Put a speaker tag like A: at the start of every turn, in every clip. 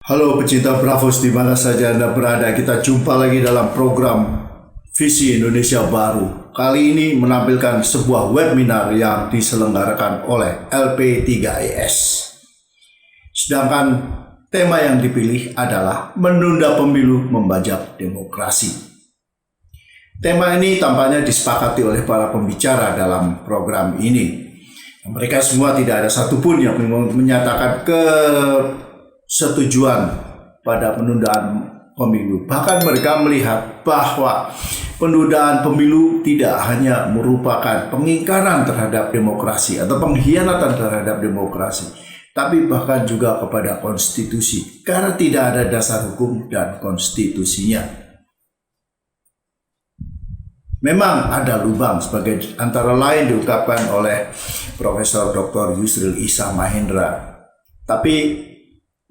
A: Halo pecinta Bravos di mana saja Anda berada, kita jumpa lagi dalam program Visi Indonesia Baru. Kali ini menampilkan sebuah webinar yang diselenggarakan oleh LP3IS. Sedangkan tema yang dipilih adalah menunda pemilu membajak demokrasi. Tema ini tampaknya disepakati oleh para pembicara dalam program ini. Mereka semua tidak ada satupun yang menyatakan kesetujuan pada penundaan pemilu. Bahkan mereka melihat bahwa penundaan pemilu tidak hanya merupakan pengingkaran terhadap demokrasi atau pengkhianatan terhadap demokrasi, tapi bahkan juga kepada konstitusi, karena tidak ada dasar hukum dan konstitusinya. Memang ada lubang sebagai antara lain diungkapkan oleh Profesor Dr. Yusril Iza Mahendra. Tapi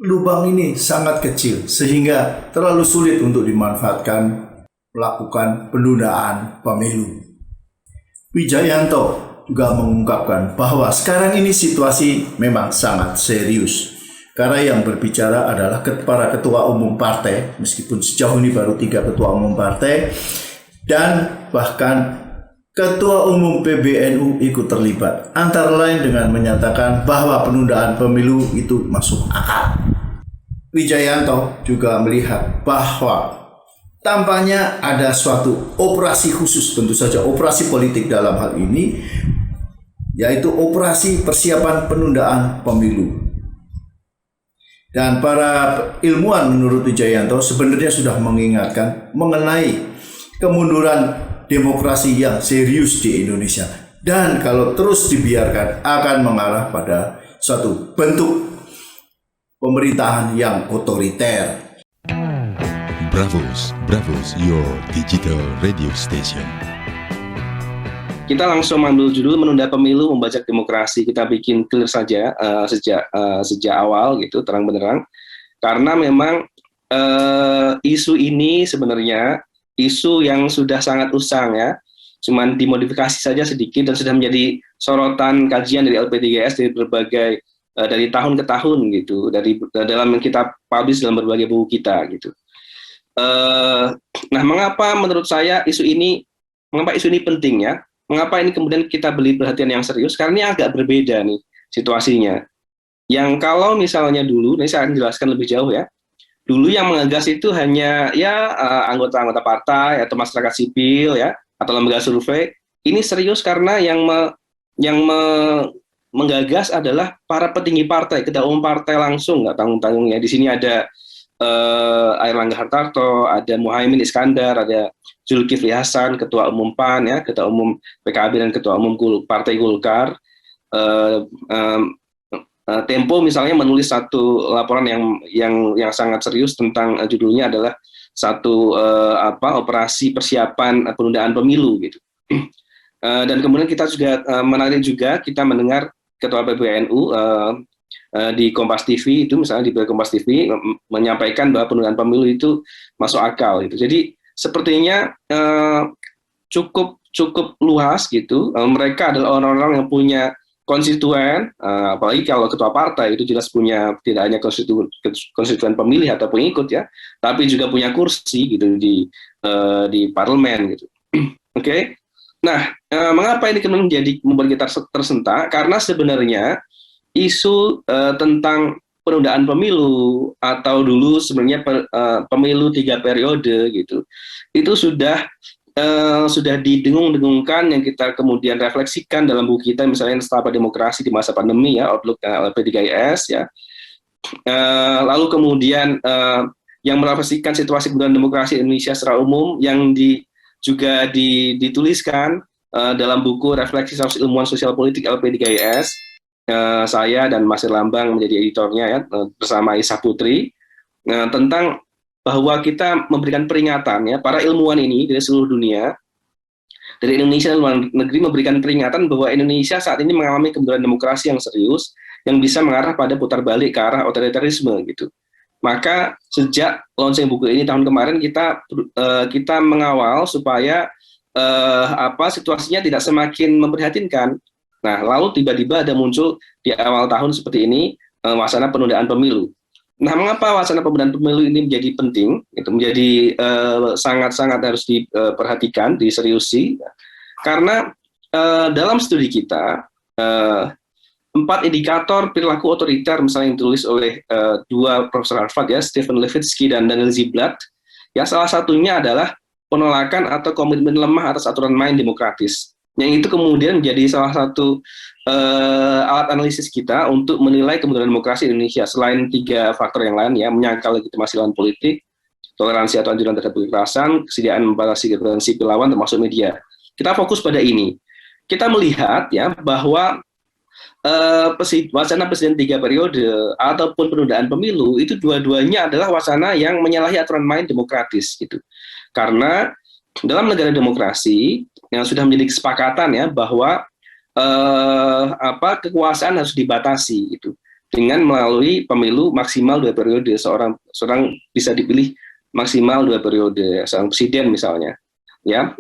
A: lubang ini sangat kecil sehingga terlalu sulit untuk dimanfaatkan melakukan penundaan pemilu. Wijayanto juga mengungkapkan bahwa sekarang ini situasi memang sangat serius. Karena yang berbicara adalah para ketua umum partai, meskipun sejauh ini baru 3 ketua umum partai, dan bahkan Ketua Umum PBNU ikut terlibat, antara lain dengan menyatakan bahwa penundaan pemilu itu masuk akal. Wijayanto juga melihat bahwa tampaknya ada suatu operasi khusus, tentu saja operasi politik dalam hal ini, yaitu operasi persiapan penundaan pemilu. Dan para ilmuwan menurut Wijayanto sebenarnya sudah mengingatkan mengenai kemunduran demokrasi yang serius di Indonesia, dan kalau terus dibiarkan akan mengarah pada suatu bentuk pemerintahan yang otoriter.
B: Bravos, your digital radio station.
C: Kita langsung ambil judul menunda pemilu membajak demokrasi. Kita bikin clear saja sejak awal gitu, terang benderang, karena memang isu ini sebenarnya isu yang sudah sangat usang ya, cuman dimodifikasi saja sedikit dan sudah menjadi sorotan kajian dari LP3IS dari berbagai dari tahun ke tahun gitu, dalam yang kita publish dalam berbagai buku kita gitu. Nah, mengapa menurut saya mengapa isu ini penting ya? Mengapa ini kemudian kita beri perhatian yang serius? Karena ini agak berbeda nih situasinya. Yang kalau misalnya dulu, ini saya akan jelaskan lebih jauh ya. Dulu yang menggagas itu hanya ya anggota-anggota partai atau masyarakat sipil ya, atau lembaga survei. Ini serius karena yang menggagas adalah para petinggi partai, ketua umum partai langsung, nggak tanggung-tanggung ya. Di sini ada Airlangga Hartarto, ada Muhaimin Iskandar, ada Zulkifli Hasan, ketua umum PAN ya, ketua umum PKB dan ketua umum Partai Golkar. Tempo misalnya menulis satu laporan yang sangat serius tentang judulnya adalah operasi persiapan penundaan pemilu gitu. Dan kemudian kita juga menarik juga kita mendengar ketua PBNU di Kompas TV itu misalnya di Kompas TV menyampaikan bahwa penundaan pemilu itu masuk akal gitu. Jadi sepertinya cukup luas gitu. Mereka adalah orang-orang yang punya konstituen, apalagi kalau ketua partai itu jelas punya tidak hanya konstituen pemilih atau pengikut ya, tapi juga punya kursi gitu di parlemen gitu. Oke. Nah, mengapa ini kemudian membuat kita tersentak? Karena sebenarnya isu tentang penundaan pemilu atau dulu sebenarnya pemilu 3 periode gitu, itu sudah didengung-dengungkan yang kita kemudian refleksikan dalam buku kita, misalnya Nestapa Demokrasi di Masa Pandemi ya, Outlook LP3IS ya. Lalu kemudian yang merefleksikan situasi kemunduran demokrasi Indonesia secara umum yang juga dituliskan dalam buku Refleksi Ilmuwan Sosial Politik LP3IS. Saya dan Mas Lambang menjadi editornya ya, bersama Isa Putri, tentang bahwa kita memberikan peringatan ya, para ilmuwan ini dari seluruh dunia, dari Indonesia dan luar negeri memberikan peringatan bahwa Indonesia saat ini mengalami kemunduran demokrasi yang serius yang bisa mengarah pada putar balik ke arah otoritarisme gitu. Maka sejak launching buku ini tahun kemarin kita mengawal supaya situasinya tidak semakin memprihatinkan. Nah, lalu tiba-tiba ada muncul di awal tahun seperti ini wacana penundaan pemilu. Nah, mengapa wacana penundaan pemilu ini menjadi penting? Itu menjadi sangat-sangat harus diperhatikan, diseriusi, karena dalam studi kita 4 indikator perilaku otoriter, misalnya yang ditulis oleh 2 profesor Harvard ya, Stephen Levitsky dan Daniel Ziblatt, ya salah satunya adalah penolakan atau komitmen lemah atas aturan main demokratis. Yang itu kemudian menjadi salah satu alat analisis kita untuk menilai kemunduran demokrasi Indonesia, selain 3 faktor yang lain ya, menyangkal legitimasi lawan politik, toleransi atau anjuran terhadap kekerasan, kesediaan membatasi kebebasan sipil lawan termasuk media. Kita fokus pada ini. Kita melihat ya bahwa wacana presiden 3 periode ataupun penundaan pemilu itu dua-duanya adalah wacana yang menyalahi aturan main demokratis gitu. Karena dalam negara demokrasi yang sudah menjadi kesepakatan ya bahwa kekuasaan harus dibatasi itu dengan melalui pemilu maksimal 2 periode, seorang bisa dipilih maksimal 2 periode, seorang presiden misalnya ya,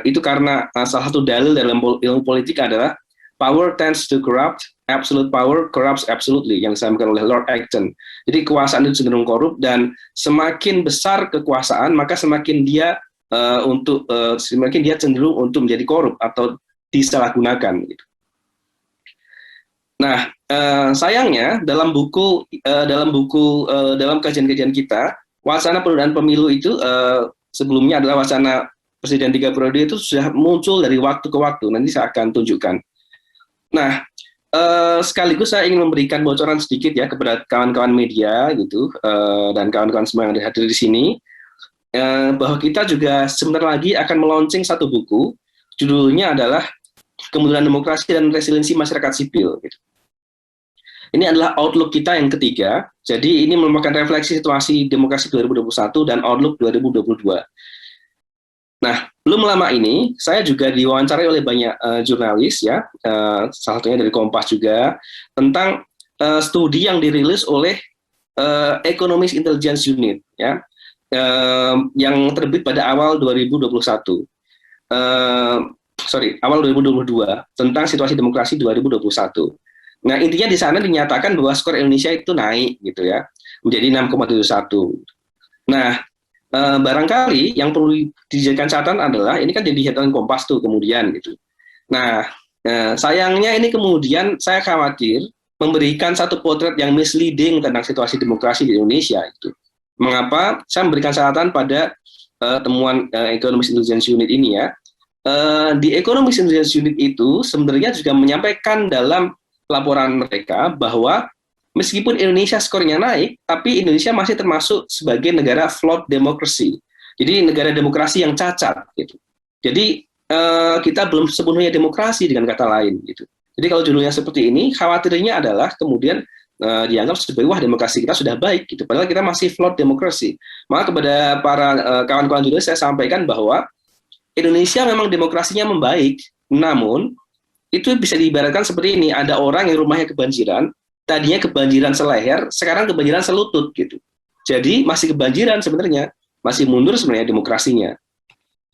C: itu karena salah satu dalil dalam ilmu politik adalah power tends to corrupt, absolute power corrupts absolutely, yang disampaikan oleh Lord Acton. Jadi kekuasaan itu cenderung korup, dan semakin besar kekuasaan maka semakin dia semakin dia cenderung untuk menjadi korup atau disalahgunakan gitu. Nah, sayangnya dalam kajian-kajian kita, wacana penundaan pemilu itu sebelumnya adalah wacana presiden 3 periode itu sudah muncul dari waktu ke waktu. Nanti saya akan tunjukkan. Nah, sekaligus saya ingin memberikan bocoran sedikit ya kepada kawan-kawan media gitu, dan kawan-kawan semua yang hadir di sini, bahwa kita juga sebentar lagi akan meluncing satu buku, judulnya adalah Kemunduran Demokrasi dan Resiliensi Masyarakat Sipil. Gitu. Ini adalah outlook kita yang ketiga, jadi ini merupakan refleksi situasi demokrasi 2021 dan outlook 2022. Nah, belum lama ini saya juga diwawancarai oleh banyak jurnalis ya, salah satunya dari Kompas juga, tentang studi yang dirilis oleh Economist Intelligence Unit ya, yang terbit pada awal 2022 tentang situasi demokrasi 2021. Nah, intinya di sana dinyatakan bahwa skor Indonesia itu naik gitu ya, menjadi 6,71. Nah, barangkali yang perlu dijadikan catatan adalah ini kan jadi headline Kompas tuh kemudian gitu. Nah, sayangnya ini kemudian saya khawatir memberikan satu potret yang misleading tentang situasi demokrasi di Indonesia itu. Mengapa saya memberikan catatan pada temuan Economist Intelligence Unit ini ya? Di Economist Intelligence Unit itu sebenarnya juga menyampaikan dalam laporan mereka bahwa meskipun Indonesia skornya naik, tapi Indonesia masih termasuk sebagai negara flawed democracy. Jadi negara demokrasi yang cacat gitu. Jadi kita belum sepenuhnya demokrasi dengan kata lain gitu. Jadi kalau judulnya seperti ini, khawatirnya adalah kemudian dianggap sebagai wah demokrasi kita sudah baik gitu. Padahal kita masih flawed democracy. Maka kepada para kawan-kawan jurnalis saya sampaikan bahwa Indonesia memang demokrasinya membaik, namun itu bisa diibaratkan seperti ini, ada orang yang rumahnya kebanjiran, tadinya kebanjiran seleher, sekarang kebanjiran selutut gitu. Jadi masih kebanjiran sebenarnya, masih mundur sebenarnya demokrasinya.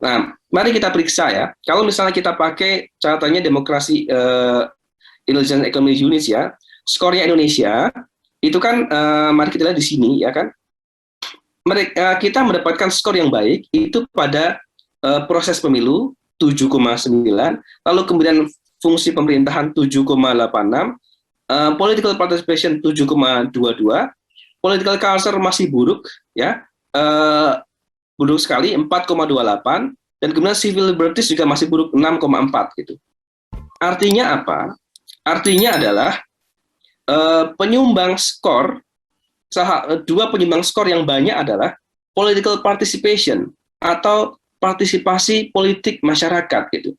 C: Nah, mari kita periksa ya. Kalau misalnya kita pakai catatannya demokrasi Intelligence Economy Unit ya, skornya Indonesia itu kan mari kita lihat di sini ya kan. Kita mendapatkan skor yang baik itu pada proses pemilu 7,9, lalu kemudian fungsi pemerintahan 7,86, political participation 7,22, political culture masih buruk ya, buruk sekali 4,28, dan kemudian civil liberties juga masih buruk 6,4 gitu. Artinya apa? Artinya adalah penyumbang skor, dua penyumbang skor yang banyak adalah political participation atau partisipasi politik masyarakat gitu.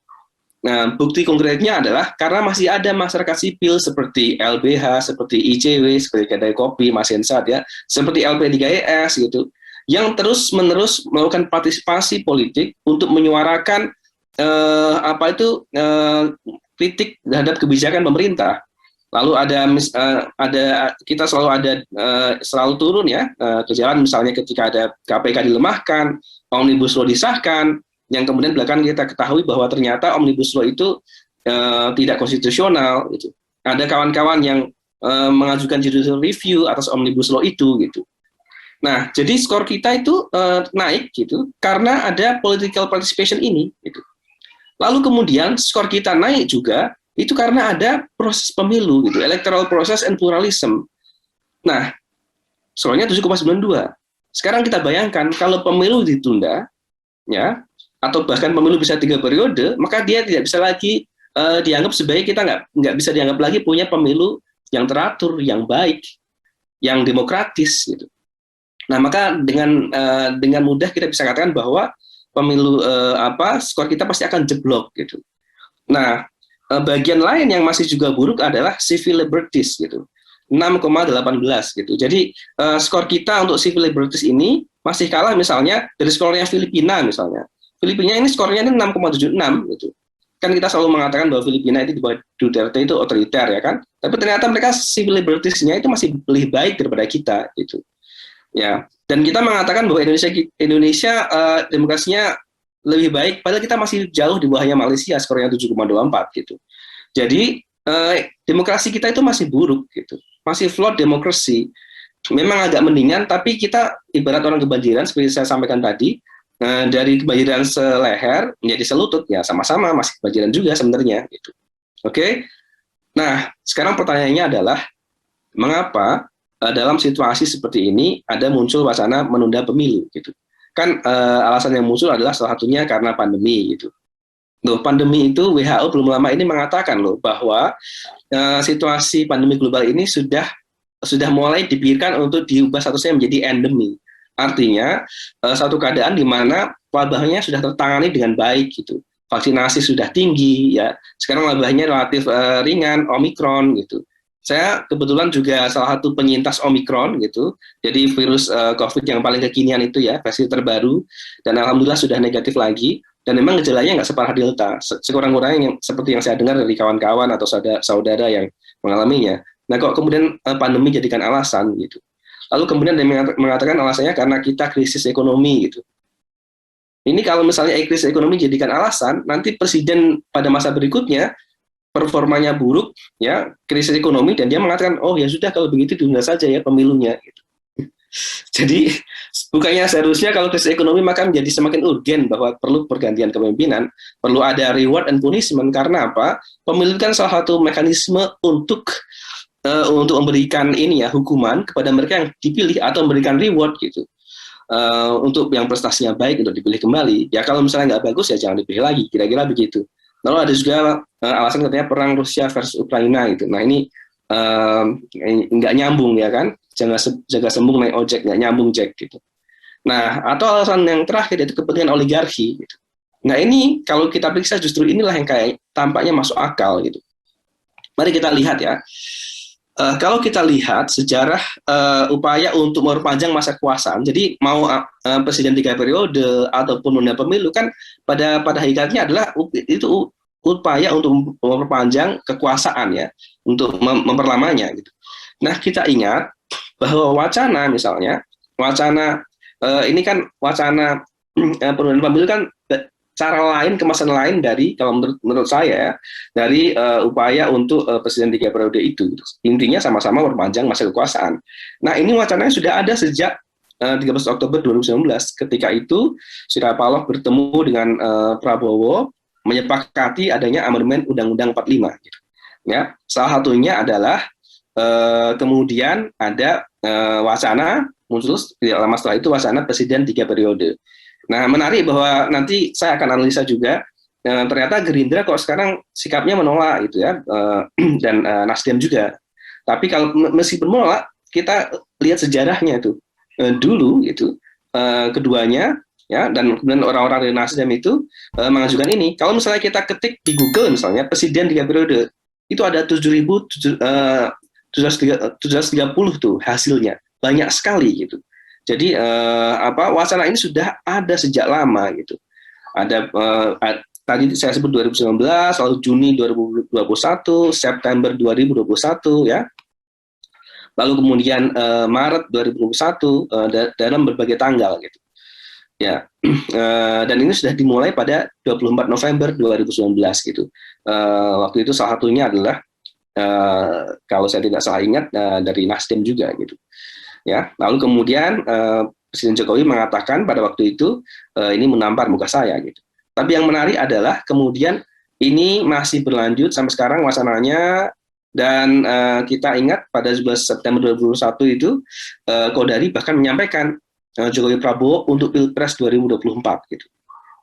C: Nah, bukti konkretnya adalah karena masih ada masyarakat sipil seperti LBH, seperti ICW, seperti Kedai Kopi, Mas Hensat ya, seperti LP3IS gitu, yang terus-menerus melakukan partisipasi politik untuk menyuarakan kritik terhadap kebijakan pemerintah. Lalu kita selalu turun ya ke jalan, misalnya ketika ada KPK dilemahkan, Omnibus Law disahkan, yang kemudian belakangan kita ketahui bahwa ternyata Omnibus Law itu tidak konstitusional gitu. Ada kawan-kawan yang mengajukan judicial review atas Omnibus Law itu gitu. Nah, jadi skor kita itu naik gitu karena ada political participation ini gitu. Lalu kemudian skor kita naik juga itu karena ada proses pemilu gitu, electoral process and pluralism. Nah, skornya 7,92. Sekarang kita bayangkan kalau pemilu ditunda ya, atau bahkan pemilu bisa 3 periode, maka dia tidak bisa lagi dianggap sebagai kita nggak bisa dianggap lagi punya pemilu yang teratur, yang baik, yang demokratis gitu. Nah, maka dengan mudah kita bisa katakan bahwa pemilu skor kita pasti akan jeblok gitu. Nah, bagian lain yang masih juga buruk adalah civil liberties gitu. 6,18 gitu. Jadi skor kita untuk civil liberties ini masih kalah misalnya dari skornya Filipina misalnya. Filipina ini skornya ini 6,76 gitu. Kan kita selalu mengatakan bahwa Filipina itu di bawah Duterte itu otoriter ya kan. Tapi ternyata mereka civil liberties-nya itu masih lebih baik daripada kita gitu. Ya. Dan kita mengatakan bahwa Indonesia demokrasinya lebih baik padahal kita masih jauh di bawahnya Malaysia skornya 7,24 gitu. Jadi demokrasi kita itu masih buruk gitu. Masih flawed demokrasi. Memang agak mendingan tapi kita ibarat orang kebanjiran seperti saya sampaikan tadi. Dari kebanjiran seleher menjadi selutut ya sama-sama masih kebanjiran juga sebenarnya gitu. Oke. Nah, sekarang pertanyaannya adalah mengapa dalam situasi seperti ini ada muncul wacana menunda pemilu gitu. Kan alasan yang muncul adalah salah satunya karena pandemi gitu. Loh, pandemi itu WHO belum lama ini mengatakan loh bahwa situasi pandemi global ini sudah mulai dipikirkan untuk diubah statusnya menjadi endemi. Artinya satu keadaan di mana wabahnya sudah tertangani dengan baik gitu. Vaksinasi sudah tinggi ya. Sekarang wabahnya relatif ringan, Omikron gitu. Saya kebetulan juga salah satu penyintas Omikron gitu. Jadi virus COVID yang paling kekinian itu ya, versi terbaru dan alhamdulillah sudah negatif lagi dan memang gejalanya nggak separah Delta. Sekurang-kurangnya yang seperti yang saya dengar dari kawan-kawan atau saudara yang mengalaminya. Nah, kok kemudian pandemi jadikan alasan gitu. Lalu kemudian dia mengatakan alasannya karena kita krisis ekonomi gitu. Ini kalau misalnya krisis ekonomi jadikan alasan, nanti presiden pada masa berikutnya performanya buruk, ya krisis ekonomi dan dia mengatakan oh ya sudah kalau begitu ditunda saja ya pemilunya. Gitu. Jadi bukannya seharusnya kalau krisis ekonomi maka menjadi semakin urgen bahwa perlu pergantian kepemimpinan, perlu ada reward and punishment karena apa? Pemilu kan salah satu mekanisme untuk memberikan ini ya hukuman kepada mereka yang dipilih atau memberikan reward gitu untuk yang prestasinya baik untuk dipilih kembali ya kalau misalnya nggak bagus ya jangan dipilih lagi kira-kira begitu. Lalu ada juga alasan katanya perang Rusia versus Ukraina gitu. Nah ini nggak nyambung ya kan, jaga sembung naik ojek nggak nyambung Jack gitu. Nah atau alasan yang terakhir itu kepentingan oligarki gitu. Nah ini kalau kita periksa justru inilah yang kayak tampaknya masuk akal gitu. Mari kita lihat ya. Kalau kita lihat sejarah upaya untuk memperpanjang masa kekuasaan, jadi mau presiden 3 periode ataupun menunda pemilu kan pada hakikatnya adalah itu upaya untuk memperpanjang kekuasaan ya, untuk memperlamanya gitu. Nah kita ingat bahwa wacana misalnya ini kan wacana penundaan pemilu kan cara lain, kemasan lain dari kalau menurut saya dari upaya untuk presiden 3 periode itu. Intinya sama-sama memperpanjang masa kekuasaan. Nah ini wacananya sudah ada sejak 13 Oktober 2019. Ketika itu Surya Paloh bertemu dengan Prabowo menyepakati adanya amandemen Undang-Undang 45. Gitu. Ya, salah satunya adalah kemudian ada wacana muncul tidak lama setelah itu wacana presiden 3 periode. Nah, menarik bahwa nanti saya akan analisa juga ternyata Gerindra kok sekarang sikapnya menolak gitu ya dan Nasdem juga. Tapi kalau meskipun menolak, kita lihat sejarahnya itu dulu itu keduanya ya dan kemudian orang-orang dari Nasdem itu mengajukan ini. Kalau misalnya kita ketik di Google misalnya presiden 3 periode itu ada 7.730 tuh hasilnya banyak sekali gitu. Jadi wacana ini sudah ada sejak lama gitu. Ada tadi saya sebut 2019, lalu Juni 2021, September 2021 ya. Lalu kemudian Maret 2021 dalam berbagai tanggal gitu. Ya. Dan ini sudah dimulai pada 24 November 2019 gitu. Waktu itu salah satunya adalah kalau saya tidak salah ingat dari Nasdem juga gitu. Ya, lalu kemudian Presiden Jokowi mengatakan pada waktu itu ini menampar muka saya gitu. Tapi yang menarik adalah kemudian ini masih berlanjut sampai sekarang wacananya, dan kita ingat pada 11 September 2021 itu Kodari bahkan menyampaikan Jokowi Prabowo untuk Pilpres 2024 gitu.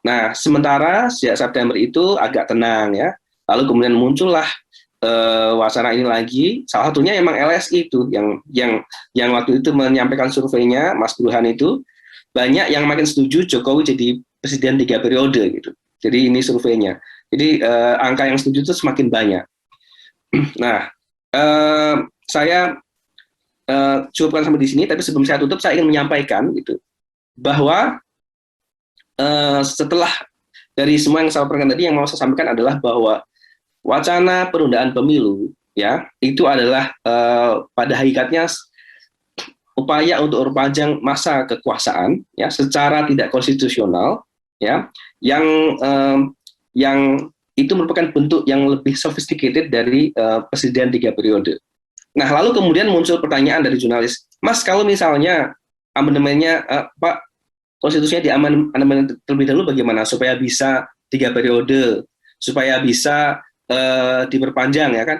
C: Nah, sementara sejak September itu agak tenang ya. Lalu kemudian muncullah wacana ini lagi. Salah satunya emang LSI itu yang waktu itu menyampaikan surveinya, Mas Burhan itu banyak yang makin setuju Jokowi jadi presiden 3 periode gitu. Jadi ini surveinya. Jadi angka yang setuju itu semakin banyak. Nah, saya cukupkan sampai di sini. Tapi sebelum saya tutup, saya ingin menyampaikan gitu bahwa setelah dari semua yang saya sampaikan tadi, yang mau saya sampaikan adalah bahwa wacana penundaan pemilu ya itu adalah pada hakikatnya upaya untuk memperpanjang masa kekuasaan ya secara tidak konstitusional ya, yang itu merupakan bentuk yang lebih sophisticated dari presiden 3 periode. Nah, lalu kemudian muncul pertanyaan dari jurnalis, Mas, kalau misalnya amandemennya Pak, konstitusinya diamandemen terlebih dahulu bagaimana supaya bisa 3 periode, supaya bisa diperpanjang ya kan?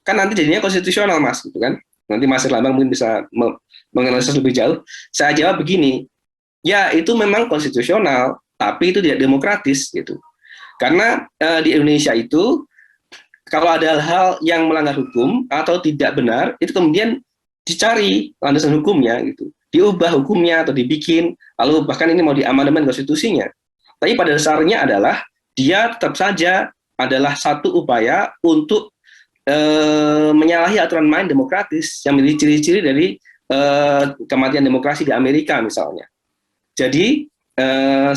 C: Kan nanti jadinya konstitusional, Mas, gitu kan? Nanti Mas Erlambang mungkin bisa menganalisis lebih jauh. Saya jawab begini, ya itu memang konstitusional, tapi itu tidak demokratis gitu. Karena di Indonesia itu kalau ada hal yang melanggar hukum atau tidak benar, itu kemudian dicari landasan hukumnya gitu, diubah hukumnya atau dibikin, lalu bahkan ini mau diamandemen konstitusinya. Tapi pada dasarnya adalah dia tetap saja adalah satu upaya untuk menyalahi aturan main demokratis yang menjadi ciri-ciri dari kematian demokrasi di Amerika misalnya. Jadi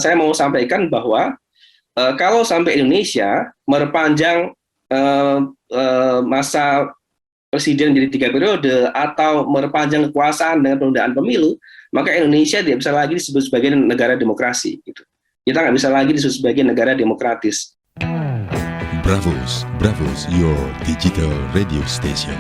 C: saya mau sampaikan bahwa kalau sampai Indonesia memperpanjang masa presiden jadi 3 periode atau memperpanjang kekuasaan dengan penundaan pemilu, maka Indonesia tidak bisa lagi disebut sebagai negara demokrasi. Gitu. Kita nggak bisa lagi disebut sebagai negara demokratis.
B: Bravos, your digital radio station.